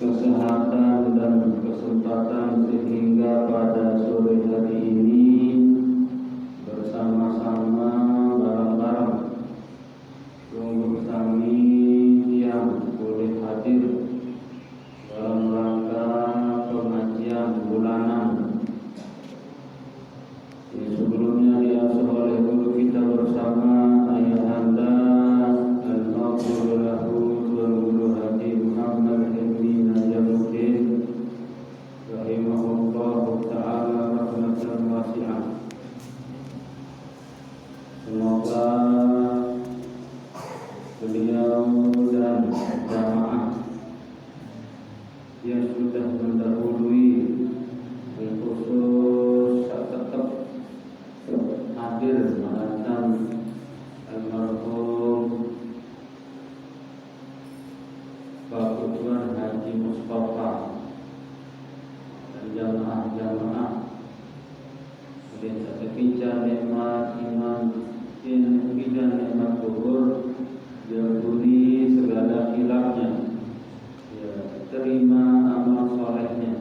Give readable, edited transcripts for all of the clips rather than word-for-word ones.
kesehatan dan kesempatan sehingga pada sore hari ini bersama-sama bareng-bareng sungguh kami yang boleh hadir dalam rangka pengajian bulanan yang sebelumnya diasuh oleh guru kita bersama ayahanda al-Maghfur lahu Tuan Guru Haji Muhammad Hilmi Najamuddin rahimahullah ta'ala rahmatan wasi'ah. Semoga beliau dan jamaah yang sudah mendahului khusus tetap hadir mengancam almarhum Bapak Tuan Haji Mustafa dan jamaah-jamaah dan seketika nikmat iman dan nikmat kubur diampuni segala khilafnya, ya, terima amal solehnya,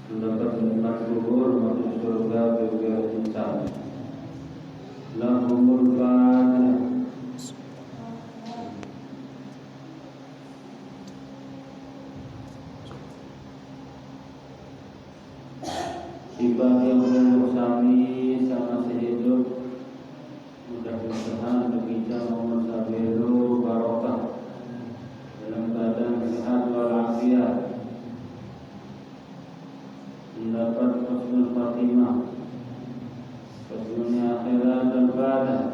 mendapat nikmat kubur masuk surga bebas hisab. Lahumul Fatihah. Ibadah yang bersami sama sehidup mudah-mudahan kita Muhammad Sabiru barokah dalam keadaan sehat walafiat, mendapat husnul khatimah ke dunia akhirat dan barzakh.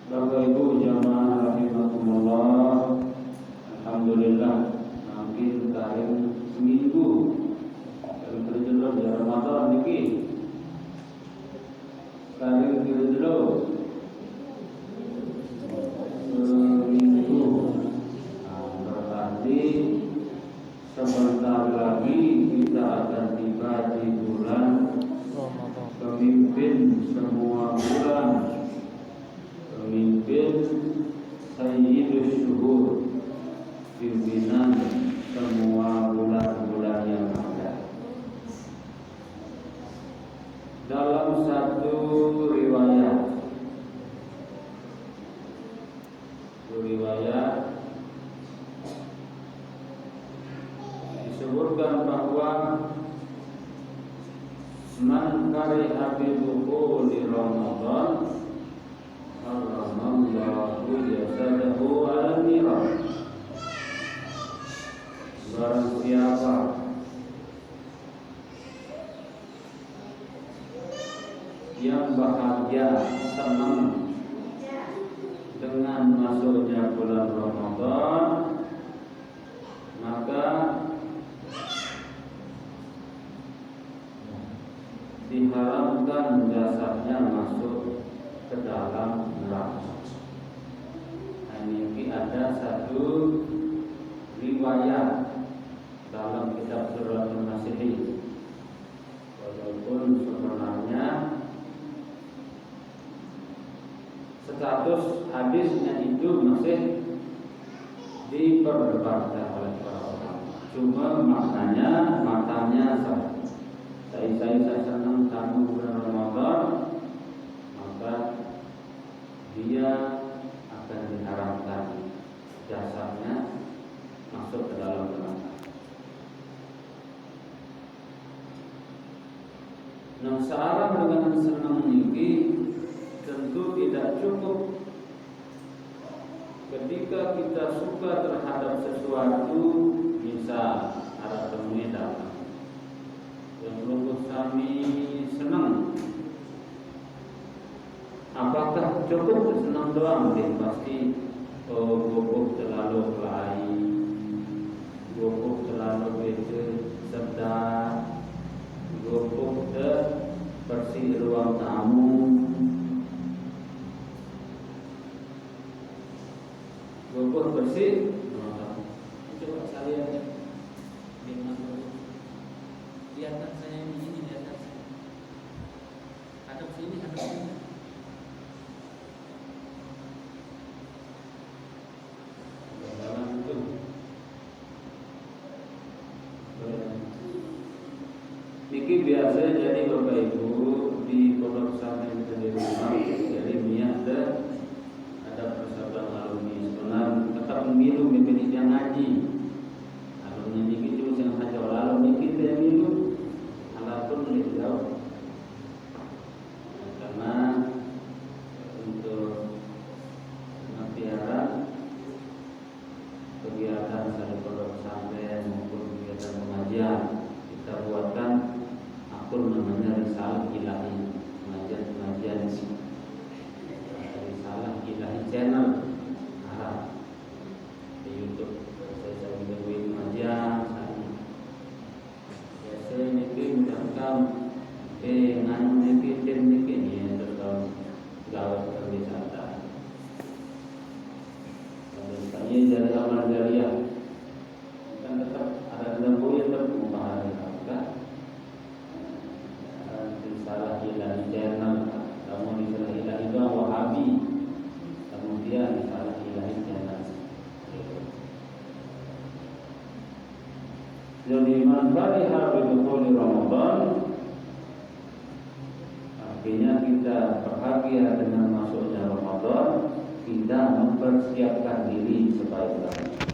Bapak Ibu jamaah rahimakumullah, alhamdulillah makin kain seminggu kalau berjelur di Ramadan niki kain berjelur seminggu. Berarti sebentar lagi kita akan tiba di bulan pemimpin semua bulan, pemimpin Sayyidus Syuhur, pimpinan semua bulan-bulan yang ada. Dalam satu riwayat disebutkan bahwa man kariha bidukhuli di Ramadan Allahu jasadahu al-niran. Barang siapa yang bahagia, senang dengan masuknya bulan Ramadan, maka diharamkan jasadnya masuk ke dalam neraka. Ini ada satu riwayat dalam kitab Suratul Masihi, walaupun sebenarnya status hadisnya itu masih diperdebatkan oleh para ulama. Cuma maknanya sama. Saya senang tamu bulan Ramadan, maka dia akan diharamkan jasadnya masuk ke dalam neraka. Nah, searah dengan senang ini tentu tidak cukup. Ketika kita suka terhadap sesuatu, bisa ada temui datang yang sungguh kami senang. Apakah cukup senang doang? Pasti guguk terlalu kelai, guguk terlalu beda, sedar, guguk bersih ruang bersih. Coba saya lihatkan saya ini lihatkan saya. Hadap sini, hadap sini. Niki biasa jadi Bapak Ibu di pondok pesantren kita di rumah. Jadi niat ada persatuan alumni sebenarnya tetap minum mimpin yang ngaji. Alumni niki cuma yang haji alumni kita yang minum. Alapun beliau karena untuk mengapiara kegiatan dari pondok pesantren maupun kegiatan pengajian kita buatkan akun namanya Risalah Ilahi pengajian Risalah Ilahi channel Arab di YouTube. Saya bikin pengajian biasa niki misalkan nganu niki tim niki ni terus gawe wisata. Kalau saya dari amal jariah kan tetap ada lembu yang terbuka kan. Risalah Ilahi channel, namun Risalah Ilahi itu Wahabi, kemudian Risalah Ilahi channel. Jadi man fariha bi dukhuli Ramadan, artinya kita bahagia dengan masuknya Ramadan, kita mempersiapkan diri sebaik-baiknya.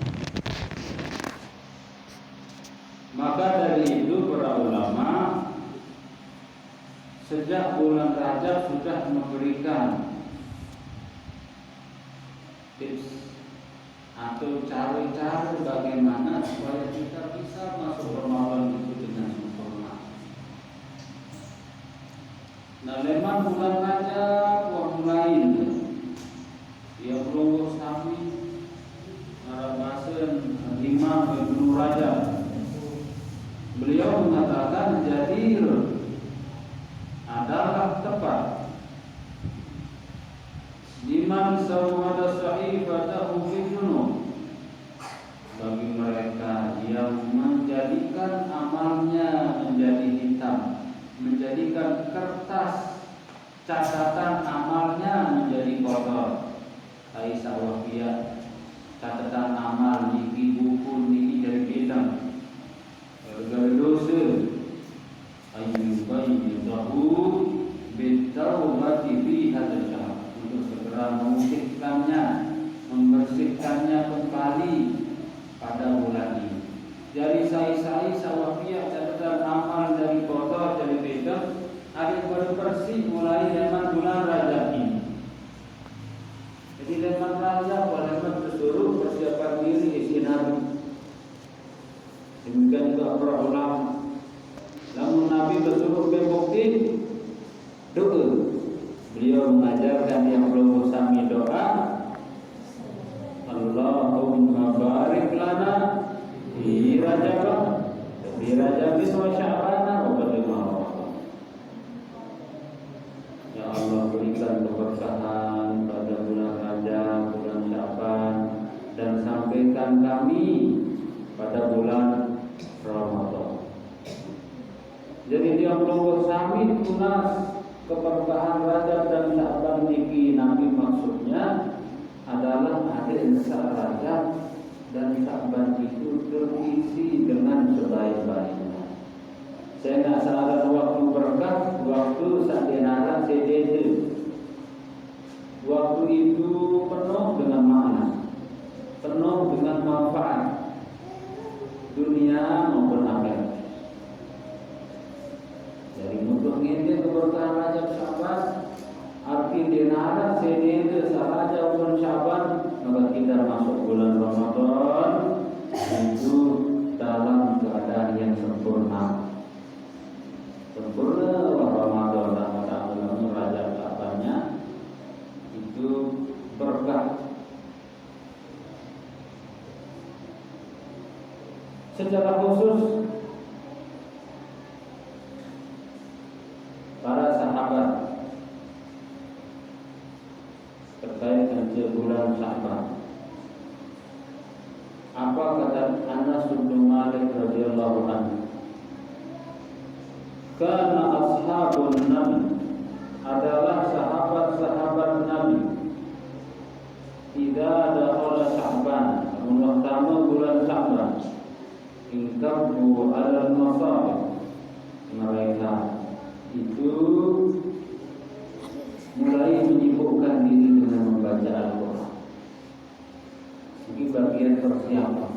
Maka dari itu para ulama sejak bulan Rajab sudah memberikan tips atau cara-cara bagaimana supaya kita bisa masuk Ramadan itu dengan sempurna. Nah, lemah bulan Rajab waktu lain dia belum sami Arabasen Imam Ibnu Rajab. Beliau mengatakan jadir adalah tepat liman sawwada sahifatahu fi junub, bagi mereka yang menjadikan amalnya menjadi hitam, menjadikan kertas catatan amalnya menjadi kotor. Aisyah wafiyah catatan amal niki buku niki jadi hitam gara-gara dosa. Ayyubayyidahu bitawbati fi hadzal syahr, untuk segera membersihkannya kembali pada bulan ini. Jadi sai-sai sawafiyah catatan amal dari kotor jadi hitam ada baru bersih mulai zaman bulan Rajab ini. Jadi zaman Rajab walaupun disuruh persiapan diri istinaru. Demikian juga para ulama. Namun Nabi bersuruh berbukti doa. Beliau mengajarkan yang belum sami doa, Allahumma barik lana fi Rajab wa Sya'ban wa balighna Ramadan. Ya Allah, berikan keberkahan pada bulan Rajab, bulan Sya'ban, dan sampaikan kami pada bulan Ramadan. Jadi dia belum sami tunas keberkahan Rajab dan Sya'ban niki Nabi maksudnya adalah ada Rajab dan Sya'ban itu terisi dengan sebaik-baiknya. Saya nak saran waktu berkah, waktu sadinara sedede. Waktu itu penuh dengan makna, penuh dengan manfaat dunia maupun akhirat. Dari mutu ngene keberkahan Rajab Sya'ban, arti dinara sedede Rajab dan Sya'ban, maka kita masuk bulan Ramadan itu dalam keadaan yang sempurna. Sempurna Ramadan dan Rajab Sya'bannya itu berkah. Secara khusus para sahabat terkait dengan bulan Sya'ban, Apa kata Anas bin Malik radhiyallahu anhu? Karena ashabun Nabi adalah sahabat-sahabat Nabi. Idza dakhala Sya'ban, waktu bulan Sya'ban, ingkabu 'ala al-masahib. Mereka itu mulai menyibukkan diri dengan membaca Al-Quran. Ini bagian persiapan.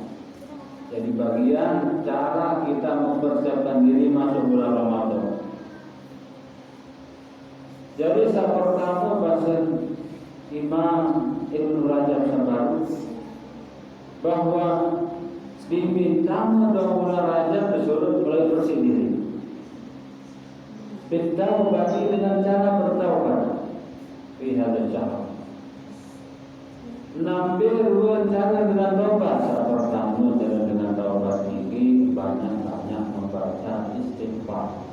Jadi bagian cara kita mempersiapkan diri masuk bulan Ramadan. Jadi saat pertama bahasa Imam Ibnu Rajab Sabaru bahwa diminta dalam bulan Rajab disuruh mulai bersih diri. Bertaubat dengan cara bertaubat. Lihat cara. Nampil dua cara dengan taubat. Saat pertama dengan taubat ini banyak-banyak membaca istighfar.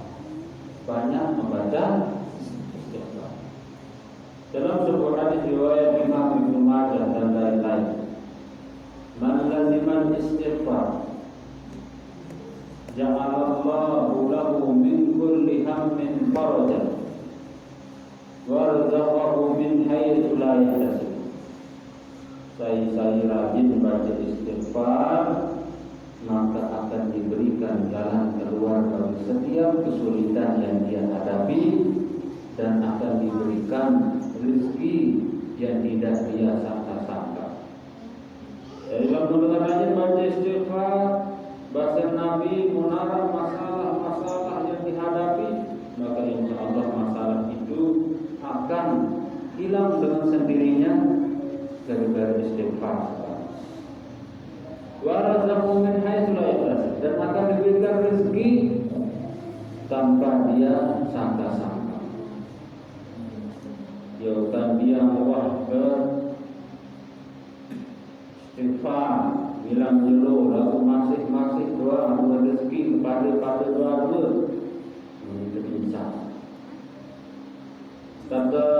Banyak membaca istighfar. Dalam sebuah hadis riwayat Imam Ibnu Majah dan lain-lain, man laziman istighfar ja'alallahu lahu min kulli hammin farajan wa razaqahu min haitsu la yahtasib. Saya rajin baca istighfar, maka akan diberikan jalan keluar dari setiap kesulitan yang dia hadapi, dan akan diberikan rezeki yang tidak dia sangka-sangka. Jadi kalau rajin baca istighfar, bahasa Nabi menara masalah-masalah yang dihadapi, maka insya Allah masalah itu akan hilang dengan sendirinya gara-gara istighfar. Wa razaqahu min haitsu la yahtasib, dan akan diberikan rezeki tanpa dia sangka-sangka. Jauhkan dia wah istighfar, bilang jelo, lalu masih doa rezeki kepada doa ini kebinsang. Kata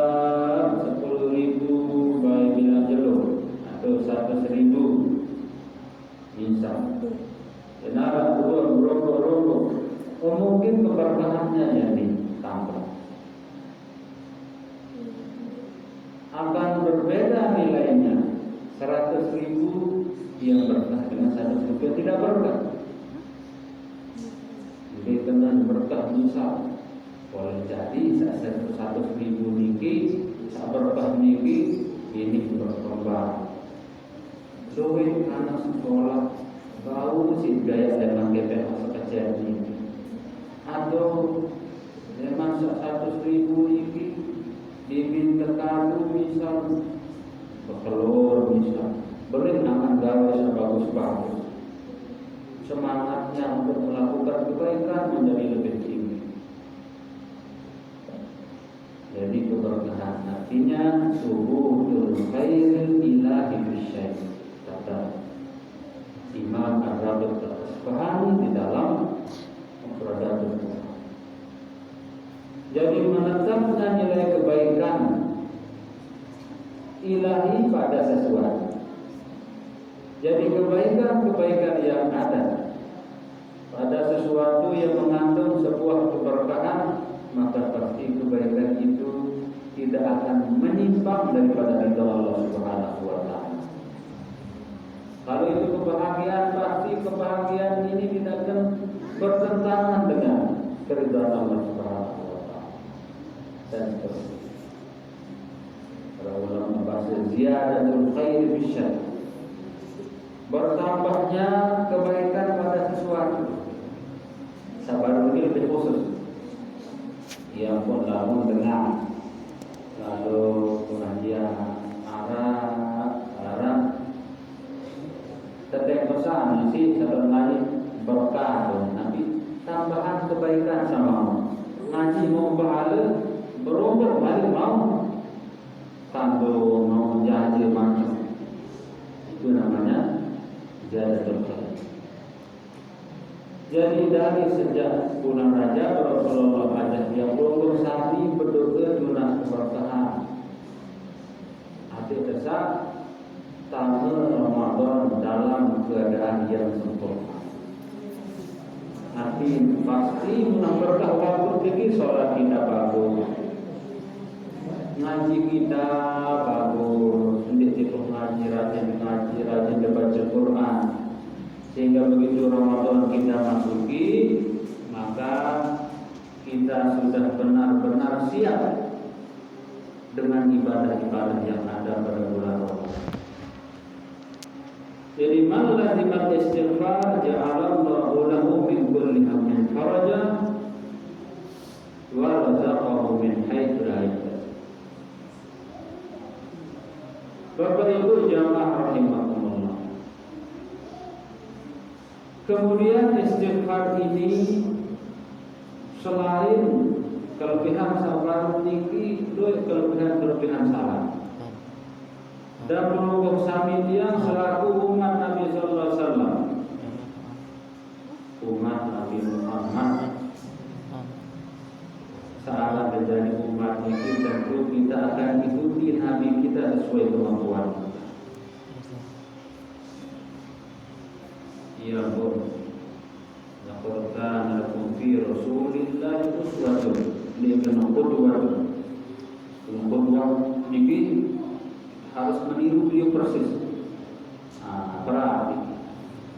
10.000 baik bilang jelo atau 100.000 insang. Kenapa berokok? Oh mungkin keberkahannya yang ditambah. Akan berbeda nilainya. 100.000 yang berkah dengan 100.000 yang tidak berkah. Jadi dengan berkah misal boleh jadi 100.000 niki, berkah niki ini berkembang. Duit anak sekolah bau si gaya dengan GPH sekecil ini. Atau memang 100.000 niki diminta kado misal telur misal, beli akan gawe sebagus-bagus. Semangatnya untuk melakukan kebaikan menjadi lebih tinggi. Jadi keberkahan artinya suhudul khairil ilahi bisyai, kata Imam Ar-Rabi' Al-Asfahani di dalam Mufradatul Quran. Jadi menetapkan nilai kebaikan ilahi pada sesuatu. Jadi kebaikan-kebaikan yang ada pada sesuatu yang mengandung sebuah keberkahan, maka pasti kebaikan itu tidak akan menyimpang daripada ridha Allah Subhanahu wa taala. Kalau itu kebahagiaan, pasti kebahagiaan ini tidak akan bertentangan dengan keridhaan Allah Subhanahu wa taala. Dan seterusnya. Para ulama membahas ziyadatul khair bisyar, bertambahnya kebaikan pada sesuatu. Sabar ini lebih khusus. Yang pun lalu dengar, lalu pengajian arah tetek pesan sih sebenarnya berkah nanti tambahan kebaikan sama ngaji mau pahala berobat balik mau tanpa mau menjadi macam itu namanya ziyadatul khair. Jadi dari sejak bulan Rajab Rasulullah ada yang 20 hari berdoa lunas keberkahan. Hati desak tamu Ramadan dalam keadaan yakin pasti menang berkah waktu ini sholat kita bagus, ngaji kita bagus, sendiri ngaji rajin baca Quran, sehingga begitu Ramadan kita masuki, maka kita sudah benar-benar siap dengan ibadah-ibadah yang ada pada bulan Ramadan. Jadi man lazimal istighfar ja'alallahu lahu min kulli hammin faraja wa razaqahu min haitsu la yahtasib. Bapak Ibu jamaah rahimakumullah. Kemudian istighfar ini selain kelebihan sabar tinggi, kelebihan salah. Dan menunggu sami tiang selaku umat Nabi Sallallahu Alaihi Wasallam, umat Nabi Muhammad. Saat menjadi umat ini tentu kita akan ikuti Nabi kita sesuai kemampuan. Ya Allah, laqad kana lakum fi Rasulillahi uswatun liman qudwatun. Qudwah ini harus meniru beliau persis. Berarti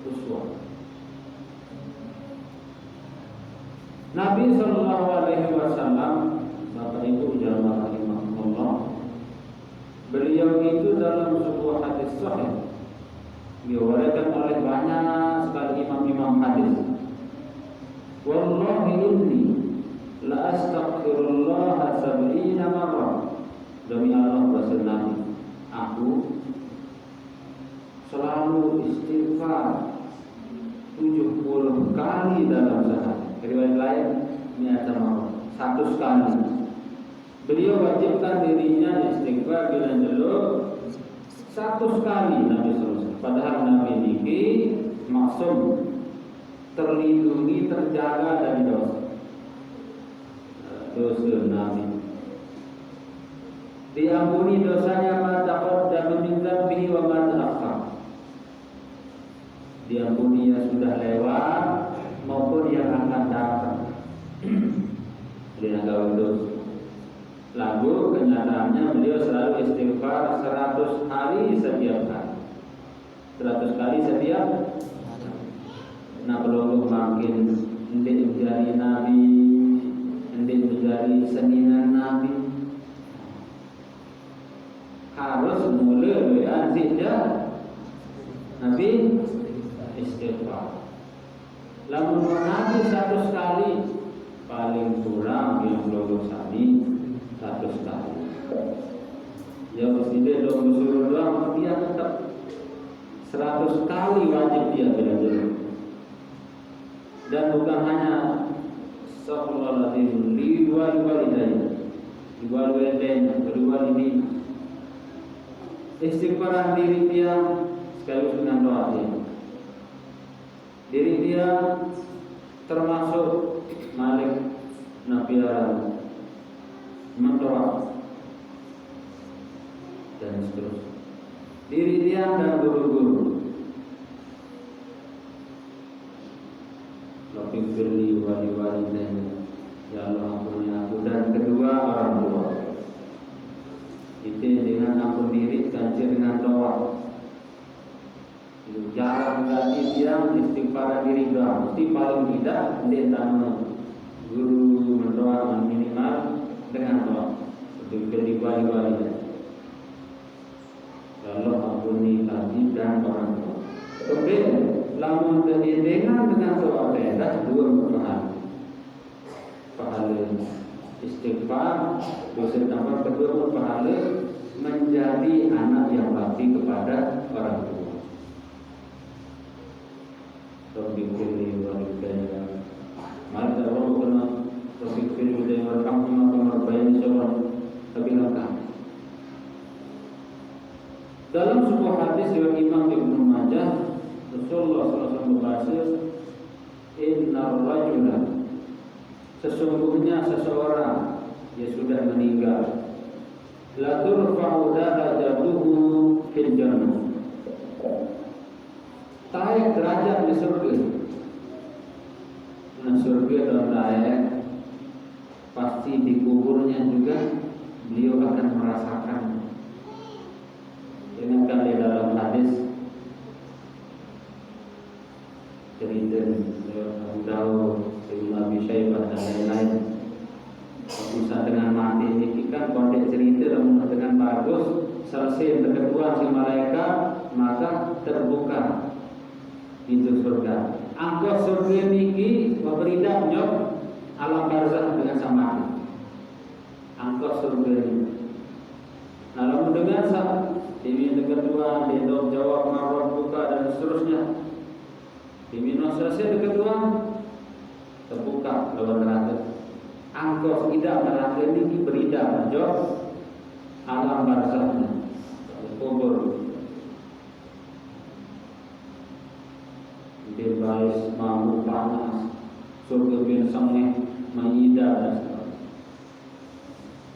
uswah. Nabi Sallallahu Alaihi Wasallam, Bapak Ibu jamaah rahimahullah, beliau itu dalam sebuah hadis sahih diriwayatkan oleh banyak sekali imam-imam hadis. Wallahi inni la astaghfirullah 70 marrah. Demi Allah bahasa Nabi, aku selalu istighfar 70 kali dalam sehari. Riwayat lain niata mau 100 kali. Beliau wajibkan dirinya istighfar bila jeluk 100 kali Nabi SAW. Padahal Nabi ini maksum, terlindungi, terjaga dari dosa. Dosa Nabi diampuni dosanya mata dan meminta bihi wa mata. Diampuni yang sudah lewat maupun yang akan datang. Dia gawe dosa. Lalu kenyataannya beliau selalu istighfar 100 kali setiap hari. 100 kali setiap hari. Nah, belum makin hendak menjadi nabi, hendak menjadi seniman nabi, harus mulai dengan zikir Nabi istighfar. Lamun Nabi 100 kali, paling kurang yang belum sani 100 kali. Ya mesti dia dong suruh doang, dia tetap 100 kali wajib dia belajar. Dan bukan hanya Astagfirullahaladzim kedua ini istighfaran diri dia sekaligus dengan doa dia. Diri dia termasuk Malik Nabiyaran mendoa dan seterusnya. Diri dia dan guru-guru. Lapik firli wali-wali dan ya Allah ampuni aku dan kedua orang tua. Itu dengan ampun diri kancir dengan doa. Jarang kali dia istighfar diri doa. Mesti paling tidak dia tanya guru mendoa minimal dengan doa. Itu firli wali-wali dan ya Allah ampuni kami dan orang tua. Kemudian lamun dengan doa beda dua pahala istighfar dosa tambah kedua pahala menjadi anak yang bakti kepada orang tua. Rabbi firli walidayya maka Allah kena Rabbi firli walidayya warhamhuma kama rabbayani shaghran kabira. Dalam sebuah hadis riwayat Imam Ibnu Majah, Rasulullah SAW berkata, Inna rajula, sesungguhnya seseorang yang sudah meninggal, la turfa'u darajatuhu fil jannah, naik derajat di surga. Nah, mentahe, pasti di kuburnya juga beliau akan merasakan. Ini kan di dalam hadis cerita Abu Dawud, Sayyidina Abi Syaibah dan lain-lain. Usaha dengan mati ini kan konteks cerita dengan bagus. Selesai berketuan si malaikat, maka terbuka pintu surga. Angkos surga niki memberikan nyok alam barzah dengan sama. Angkos surga ini. Nah, lalu dengan ini kedua, dia jawab marwah buka dan seterusnya. Dimino selesai kedua, terbuka lawan neraka. Angkos tidak neraka ini berida nyok alam barzahnya, kubur. Bebas, mampu panas, surga bin sengih, menyida dan sebagainya.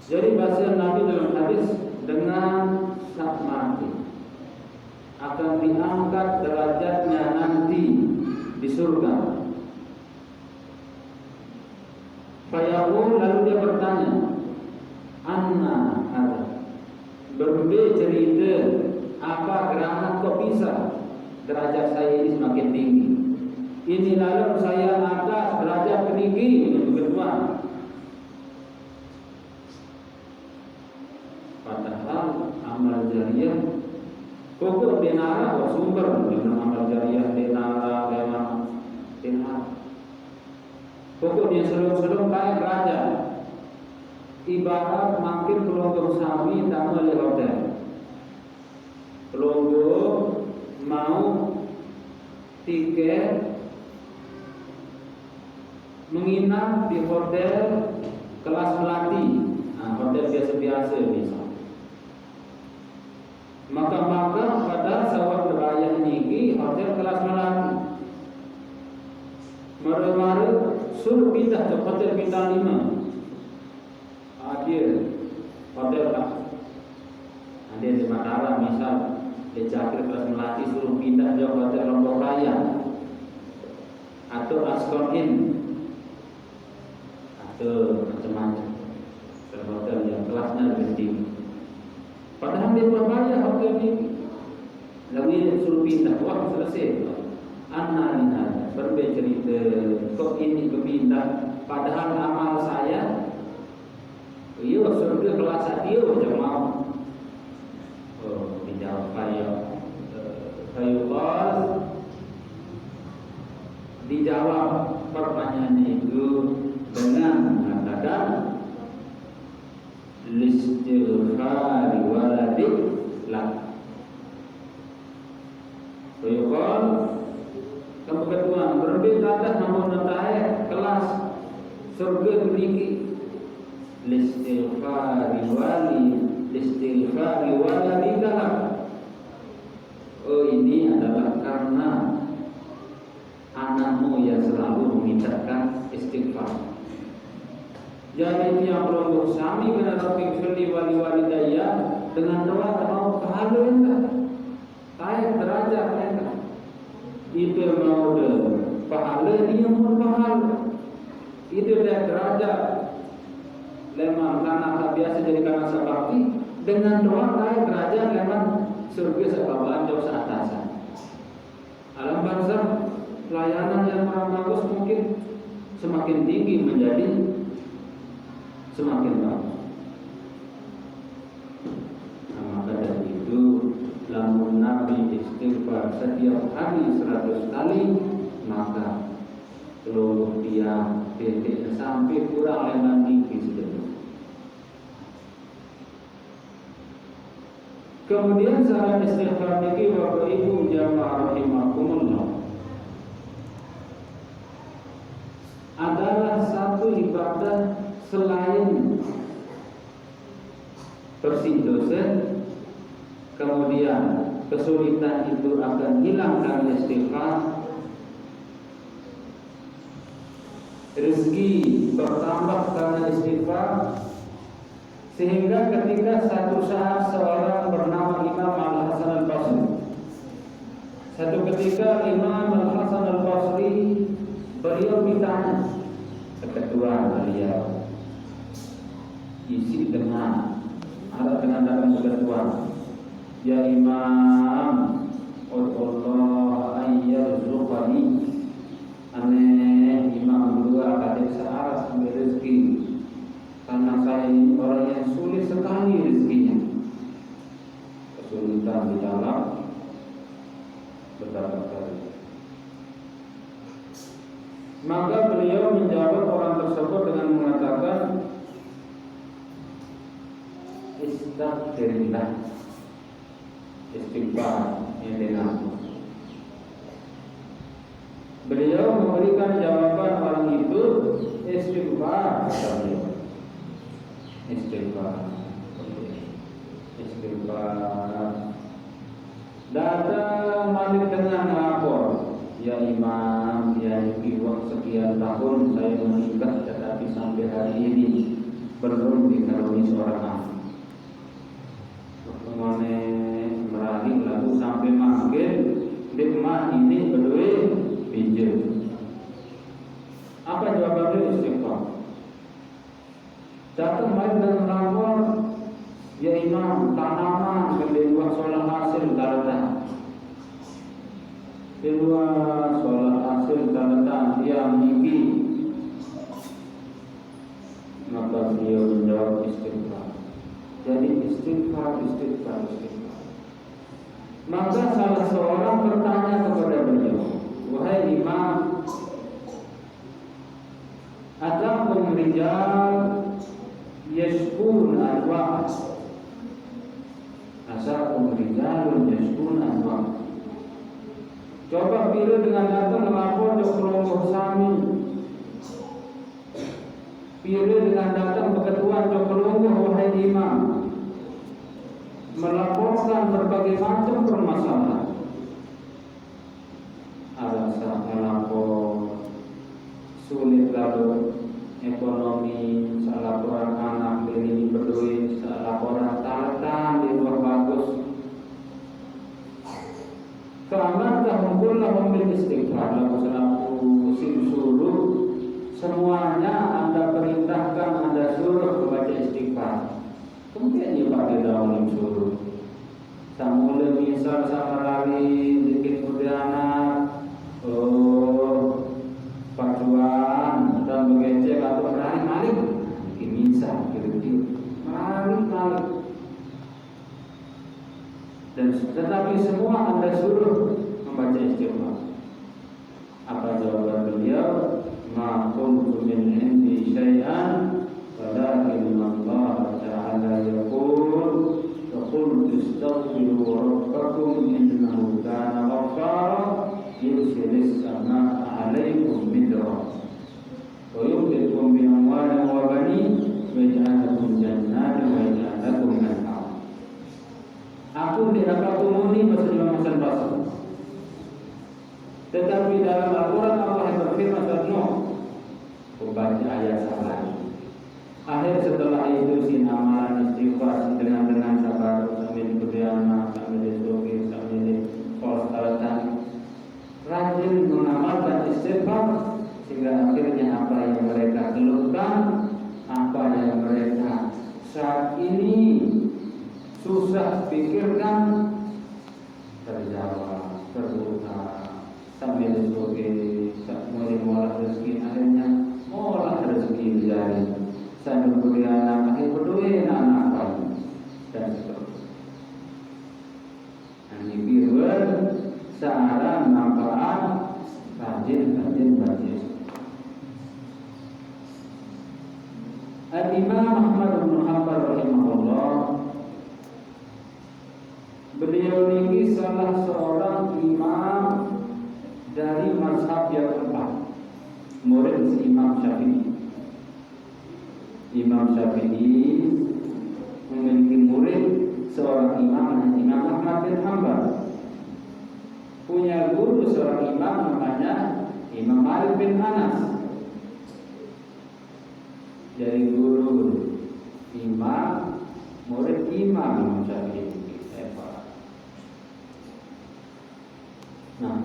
Jadi bahasa Nabi dalam hadis, dengan saat mati akan diangkat derajatnya nanti di surga. Fayaqul, lalu dia bertanya, anna ada berbeda cerita apa gerangan kok bisa derajat saya ini semakin tinggi. Ini lalu saya atas derajat tinggi ini kedua. Padahal amal jariah pokok denara kok sumber dengan amal jariah denara lewat denara. Pokok dia selum-selum kaya raja. Ibarat makin pelonggong sami tak boleh hotel. Pelonggong mau tiket menginap di hotel kelas melati, hotel biasa-biasa bisa. Maka pada sawat berayah niki hotel kelas melati. Mare-mare suruh pindah ke hotel bintang 5. Akhir hotel tak. Ada di Mataram misal, di Cakri kelas melati suruh pindah ke hotel Lombok Raya atau Ascon Inn atau macam-macam. Hotel yang kelasnya lebih tinggi. Padahal dia berbayar hotel ini. Lalu suruh pindah, wah selesai. Anak berbeda cerita, kok ini kepindah. Padahal amal saya, iya surga kelas dia macam mau. Oh, dijawab dijawab pertanyaan itu dengan mengatakan listighfari waladik lak. Fayuqal, kamu ketuan berbeda atas namun nanti kelas surga memiliki listighfari waladik lak. Oh, ini adalah karena anakmu yang selalu memintakan istighfar. Jadi yang perlu sami kena tapi firli wali daya dengan doa mau pahala enggak? Naik derajat enggak? Itu mau de pahala dia mau pahala. Itu dia derajat. Lemah karena biasa jadi karena sabakti dengan doa naik derajat lemah surga sebab jauh seatasan. Alam barzah pelayanan yang kurang bagus mungkin semakin tinggi menjadi semakin bagus. Nah, maka dari itu lamun Nabi istighfar setiap hari 100 kali, maka seluruh dia titik sampai kurang lemah niki sedikit. Kemudian saat istighfar niki Bapak Ibu jamaah rahimakumullah adalah satu ibadah selain bersih dosa, kemudian kesulitan itu akan hilang karena istighfar, rezeki bertambah karena istighfar, sehingga ketika satu saat seorang bernama Imam Al-Hasan Al-Basri, satu ketika Imam Al-Hasan Al-Basri beliau ditanya, keketuaan beliau isi dengan dalam keketuaan, ya Imam Allah ayyarzuqani, aneh Imam berdua kadang searah sambil rezeki, karena saya ini orang yang sulit sekali rezekinya, kesulitan di dalam berdapat kali. Maka beliau menjawab orang tersebut dengan mengatakan, Istighfarillah, istighfar yang dengar. Beliau memberikan jawaban orang itu, istighfar, kata beliau. Istighfar. Datang Malik dengan lapor, ya Imam, ya uang sekian tahun saya menikah, tetapi sampai hari ini belum dikaruniai seorang anak. Kemudian meraih lalu sampai makin dimah ini berdua pinjam. Apa jawabannya? Istighfar. Datang Malik dengan lapor, ya Imam, tanaman di luar solar hasil daratan. Di luar solar hasil daratan yang tinggi. Maka beliau menjawab istighfar. Jadi istighfar. Maka salah seorang bertanya kepada beliau, wahai Imam, atakum rijal yashkun anwa', asakum rijalun yashkun anwa'. Coba bila dengan datang melapor ke kelompok sami, bila dengan datang berketuan ke kelompok, wahai Imam, melaporkan berbagai macam permasalahan. Alasan melapor sulit lalu ekonomi, laporan anak ini berduit, laporan tartan di luar bagus. Karena tahunkullah memilih istighfar, lalu selaku suruh semuanya Anda perintahkan, Anda suruh membaca istighfar. Kemudian dipakai dalam suruh. Samula misal sama lari dikit pudana, pacuan dan mengecek atau malik, bikin misal, gitu, malik. Dan tetapi semua Anda suruh membaca istighfar. Apa jawaban beliau? Ma kuntu min indi syai'an walakin Allah ta'ala yaqul faqul istaghfiru rabbakum innahu kana ghaffara yursilis samaa'a 'alaikum midrara wa yumdidukum bi amwalin wa banin wa yaj'al lakum jannatin wa yaj'al lakum anhar. Aku tidak akumuni bahasa bahasa. Tetapi dalam Al-Quran Allah yang berfirman tentang Nuh, membaca ayat salah. Akhir setelah itu sinamalan istighfar dengan sabar sambil berdana sambil disogi sambil kolostatan rajin mengamalkan istighfar sehingga akhirnya apa yang mereka keluhkan, apa yang mereka saat ini susah pikirkan terjawab, terbuka sambil disogi mulai mengolah rezeki, akhirnya mengolah rezeki dari sambil berdana akhir berduit anak kamu dan seterusnya. Ini birul searah manfaat rajin. Al-Imam Ahmad bin Hanbal rahimahullah, beliau ini salah seorang imam dari mazhab yang keempat, murid Imam Syafi'i. Imam Syafi'i memiliki murid seorang imam, Imam Ahmad bin Hanbal. Punya guru seorang imam namanya Imam Malik bin Anas. Jadi guru imam, murid Imam Syafi'i. Nah,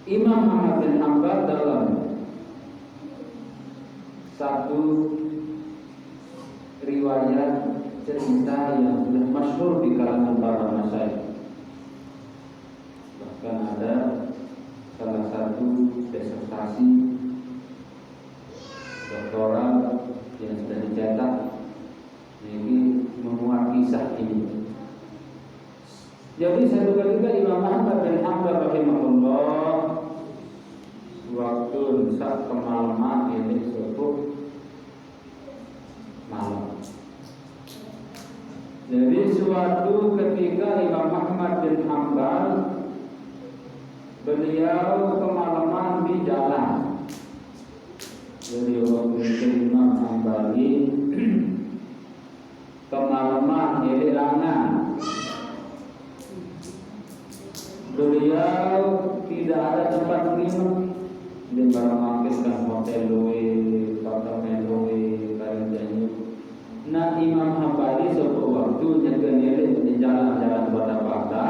Imam Ahmad bin Hanbal dalam satu riwayat cerita yang sudah masyhur di kalangan para masyayikh. Bahkan ada salah satu disertasi doktoral yang sudah dicetak ini memuat kisah ini. Jadi satu ketika Imam Ahmad bin Hanbal rahimahullah waktu saat kemalaman ini subuh malam. Jadi suatu ketika Imam Ahmad bin Hanbal beliau kemalaman di jalan. Jadi waktu itu Imam Hanbali kemalaman di jalanan. Beliau tidak ada tempat minum di barang makan dan hotel loe, apartemen loe, karantina. Nah Imam Hanbali suatu waktu jaga nilai di jalan-jalan kota-kota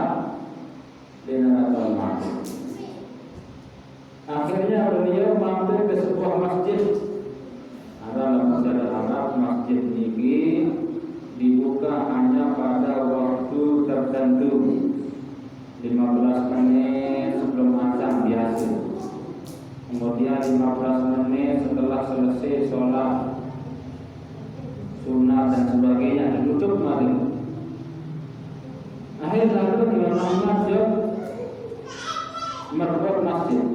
di Naratul Masjid. Akhirnya beliau mampir ke sebuah masjid. Dalam sejarah Arab masjid ini dibuka hanya pada waktu tertentu, 15 menit sebelum azan biasa. Kemudian 15 menit setelah selesai sholat sunat dan sebagainya ditutup maghrib. Akhirnya Imam Ahmad merbot masjid.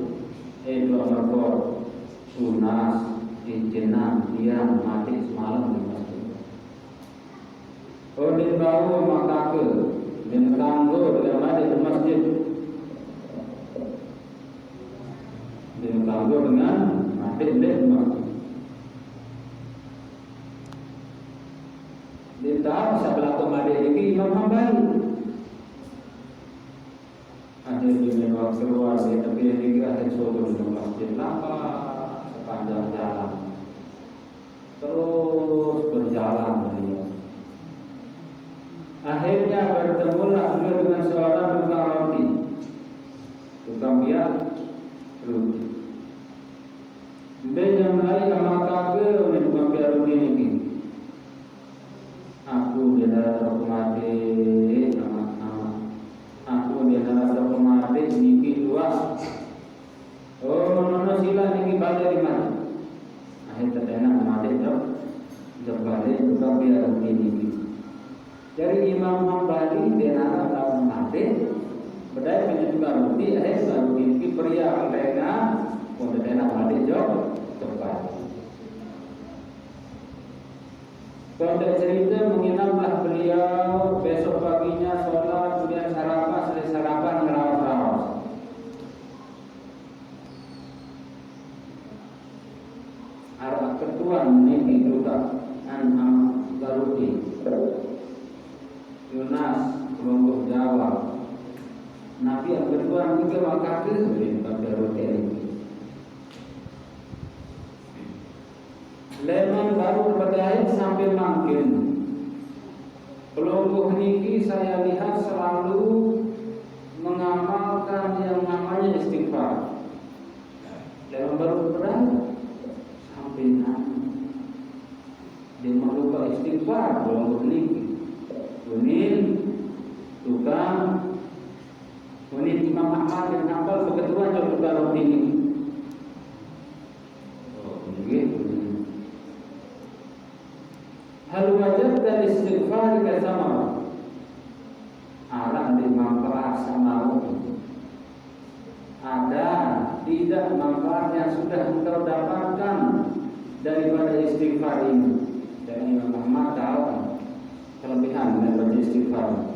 Dua merbot sunas jenang dia mati semalam di masjid. Di bawah maka ke dan tangguh dengan mati di masjid. Dan tangguh dengan mati di masjid. Ditahap sebelah kemadi ini Imam Hanbali. Ada di menua keluar di tepi ini ada suatu di masjid lama sepanjang jalan. Terus berjalan beliau. Akhirnya bertemulah beliau dengan seorang tukang roti. Tukang biak roti. Dia yang lain sama kakek oleh tukang biak roti ini. Aku di dalam mati aku di dalam mati niki dua. Oh, nono sila niki balik di mana? Akhir terdengar mati balik tukang biar niki. Dari Imam Hanbali di dalam mati berdaya menjadi roti. Akhir baru niki pria lena untuk terdengar mati jauh cepat. Pada cerita menginaplah beliau besok paginya sholat kemudian sarapan selesai sarapan ngerawas-rawas. Arah ketuan ini duka an Garuti Yunas Lombok Jawa. Nabi yang ketuan juga wakil dari Garuti ini. Leman baru berdaya sampai makin. Kelompok niki saya lihat selalu mengamalkan yang namanya istighfar. Leman baru berdaya sampai nanti dia melupa istighfar kelompok niki. Unin tukang Unin Imam Ahmad yang hafal kebetulan juga roti ini. Oh, begitu. Hal wajadta istighfar ka sama arah di manfaat sama ada tidak manfaat yang sudah engkau dapatkan daripada istighfar ini. Dan Imam Ahmad tahu kelebihan daripada istighfar.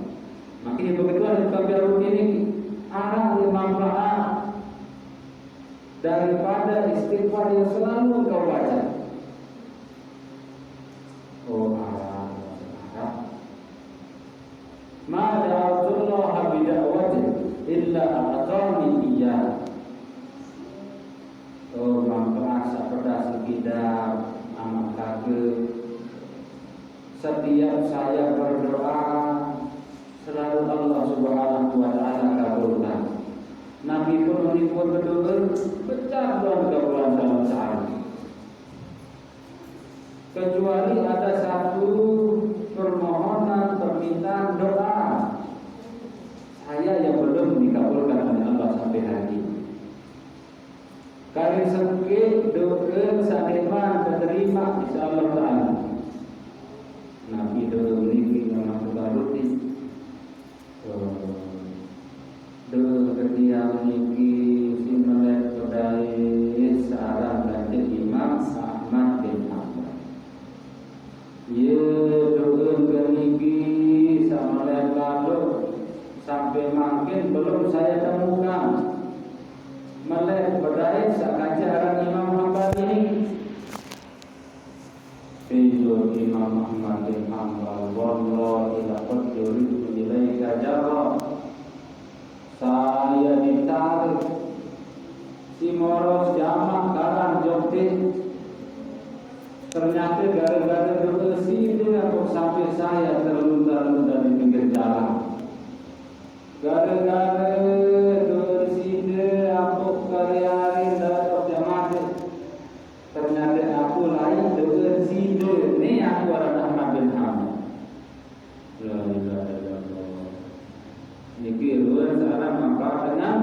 Makanya begitu kalau ini arah di manfaat daripada istighfar yang selalu engkau baca. Oh Arab. Ma da'atullah bida'watin illa a'atani iyyah. Oh mangkasa pedas kita amat kage. Setiap saya berdoa selalu Allah Subhanahu wa taala kabulkan. Nabi pun berdoa pecah doa kabulan dalam sehari. kecuali ada satu permohonan, permintaan, doa saya yang belum dikabulkan oleh Allah sampai hari ini. Kali sengke doa sademan diterima insyaallah taala. Nabi doa ini memang rutin. Doa ketia niki simelek kedai sarang kanjeng Imam Ahmad bin Hanbal. Ye doa niki samelek lalu sampai makin belum saya temukan. Melek berdaya sakajaran Imam Hanbal ini. Fitur Imam Ahmad bin Hanbal wallahi laqad yuridu ilaika jarra. Saya ditarik si moros jamak kalang jokti. Ternyata gara-gara berkesi dia kok sampai saya terluntar-luntar di pinggir jalan. Gara-gara aku karya-karya dapat jamaah. Ternyata aku lain dengan sida. Ni aku orang Ahmad bin Hanbal. La ilaha illallah. Niki luar cara maka dengan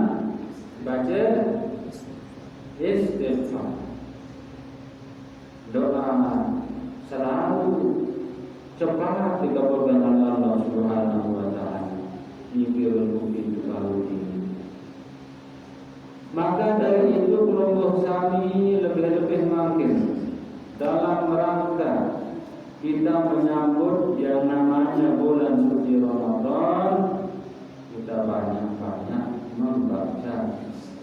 baca istighfar. Doa selalu cepat dikabulkan oleh Allah Subhanahu wa taala. Niki mungkin kalau ini. Maka dari itu kelompok kami lebih-lebih makin dalam rangka kita menyambut yang namanya bulan suci Ramadan, kita banyak-banyak membaca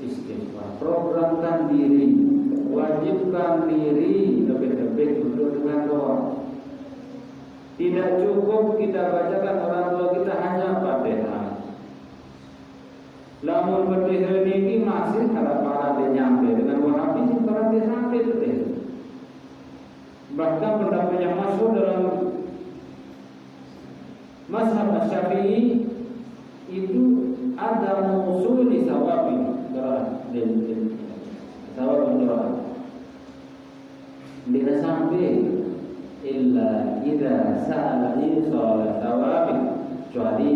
istighfar. Programkan diri, wajibkan diri lebih-lebih untuk dengan doa. Tidak cukup kita bacakan orang tua kita hanya Fatihah. Lamun berdiri ini masih harap para dia nyampe dengan wahabi sih para dia sampai betul. Bahkan pendapat yang masuk dalam mazhab Syafi'i itu ada usul di sawabi sawab doa. Bila sampai illa idza sa'ala insal sawabi kecuali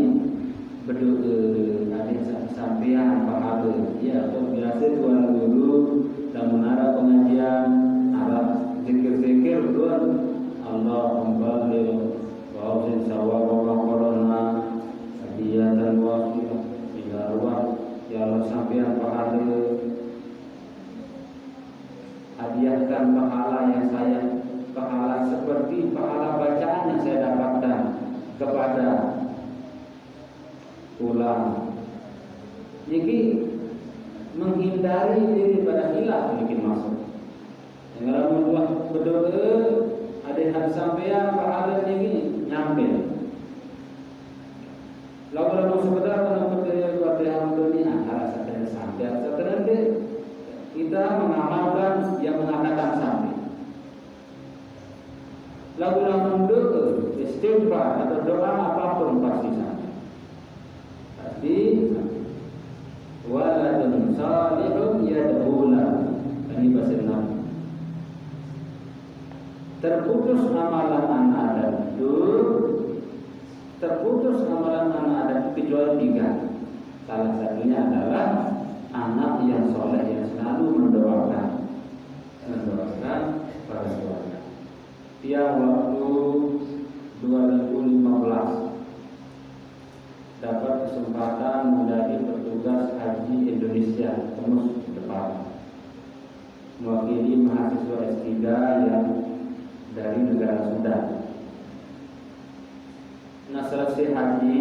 berdoa ada sampean pahala ya atau biasa tuan dulu dan menara pengajian Arab zikir-zikir tuan Allahumma baligh wa awsin sawab wa qarana hadiyatan wa ila ruah ya Allah sampean pahala hadiahkan pahala yang saya pahala seperti pahala bacaan yang saya dapatkan kepada ulang. Jadi menghindari diri pada hilaf mungkin masuk. Yang kalau membuat berdoa ada hal sampean pahala ini nyampe. Lalu sebentar menempuh Fatihah dunia rasa dan sampai setelah kita mengamalkan yang mengatakan sampai. Lalu mendoa istighfar atau doa apapun pasti sampai. Pasti waladun salihun yad'ula. Ini bahasa Nabi. Terputus amalan anak Adam itu, terputus amalan anak Adam kecuali 3. Salah satunya adalah anak yang soleh yang selalu mendoakan para keluarga. Tiap waktu 2015 dapat kesempatan menjadi petugas haji Indonesia tembus depan, mewakili mahasiswa S3 yang dari negara Sudan. Nah selesai haji,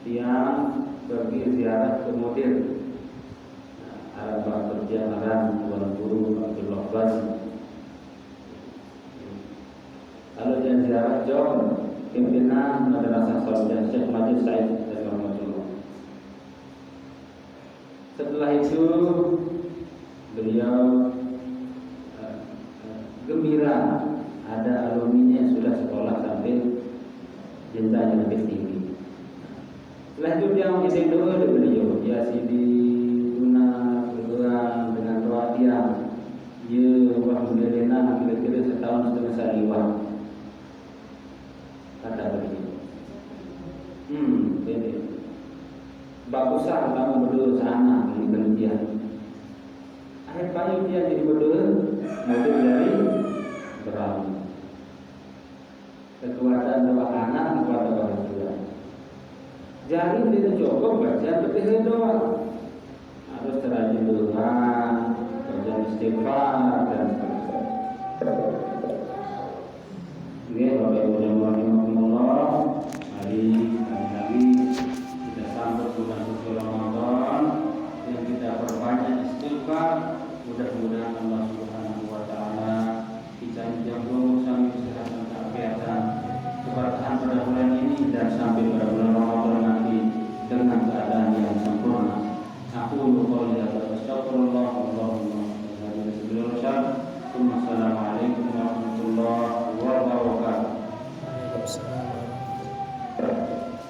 tiang pergi ziarah ke Modir, Arab perjalanan Tuan Guru Abdullah Basi. Lalu dia ziarah John pimpinan Madrasah Salihah Syekh Majid Said rahimahullah. Setelah itu beliau gembira ada alumni yang sudah sekolah sampai jenjang yang lebih tinggi. Setelah itu dia mengisi doa dari beliau, ya Sidi guna berdoa dengan doa dia, ya Alhamdulillah kira-kira setahun setengah bisa liwat. Kata begitu. Jadi baguslah kamu berdua sana di penelitian. Akhir kali dia jadi berdua, mobil dari berani. Kekuatan doa anak, kekuatan orang tua. Jadi kita cukup baca betul doa. Harus terajin doa, kerja istighfar dan seterusnya. Ini Bapak Ibu yang rahimahumullah, mari lagi kita sambut bulan suci Ramadan yang kita perbanyak istighfar. Mudah-mudahan Allah Subhanahu wa taala kita jaga sampai kesehatan keberkahan pada bulan ini dan sampai pada bulan